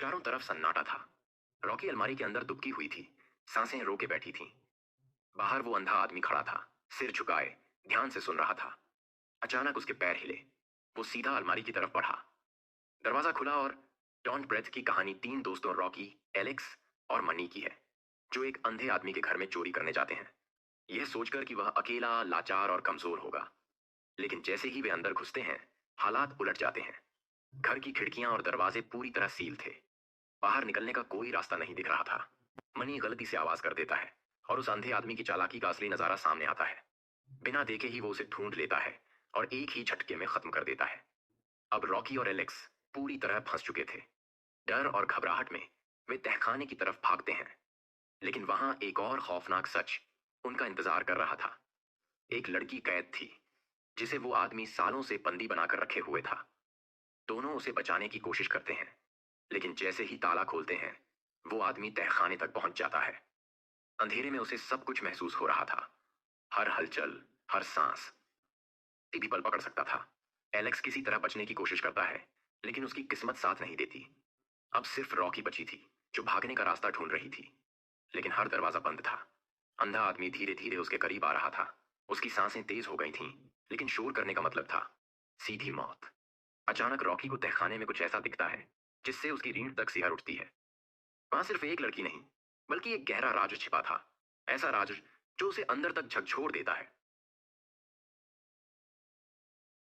चारों तरफ सन्नाटा था। रॉकी अलमारी के अंदर दुबकी हुई थी, सांसें रोके बैठी थी। बाहर वो अंधा आदमी खड़ा था, सिर झुकाए, ध्यान से सुन रहा था। अचानक उसके पैर हिले। वो सीधा अलमारी की तरफ बढ़ा। दरवाजा खुला और डॉन ब्रेथ की कहानी तीन दोस्तों रॉकी, एलेक्स और मनी की है, जो एक अंधे आदमी के घर में चोरी करने जाते हैं, यह सोचकर कि वह अकेला, लाचार और कमजोर होगा। लेकिन जैसे ही वे अंदर घुसते हैं, हालात उलट जाते हैं। घर की खिड़कियां और दरवाजे पूरी तरह सील थे। बाहर निकलने का कोई रास्ता नहीं दिख रहा था। मनी गलती से आवाज कर देता है और उस अंधे आदमी की चालाकी का असली नजारा सामने आता है। बिना देखे ही वो उसे ढूंढ लेता है और एक ही झटके में खत्म कर देता है। अब रॉकी और एलेक्स पूरी तरह फंस चुके थे। डर और घबराहट में वे तहखाने की तरफ भागते हैं। लेकिन वहां एक और खौफनाक सच उनका इंतजार कर रहा था। एक लड़की कैद थी, जिसे वो आदमी सालों से बंदी बनाकर रखे हुए था। दोनों उसे बचाने की कोशिश करते हैं, लेकिन जैसे ही ताला खोलते हैं, वो आदमी तहखाने तक पहुंच जाता है। अंधेरे में उसे सब कुछ महसूस हो रहा था, हर हलचल, हर सांस। किसी भी पल पकड़ सकता था। एलेक्स किसी तरह बचने की कोशिश करता है, लेकिन उसकी किस्मत साथ नहीं देती। अब सिर्फ रॉकी बची थी, जो भागने का रास्ता ढूंढ रही थी। लेकिन हर दरवाजा बंद था। अंधा आदमी धीरे धीरे उसके करीब आ रहा था। उसकी सांसें तेज हो गई थीं, लेकिन शोर करने का मतलब था सीधी मौत। अचानक रॉकी को तहखाने में कुछ ऐसा दिखता है, जिससे उसकी रीढ़ तक सिहर उठती है। वहां सिर्फ एक लड़की नहीं, बल्कि एक गहरा राज छिपा था। ऐसा राज जो उसे अंदर तक झकझोर देता है।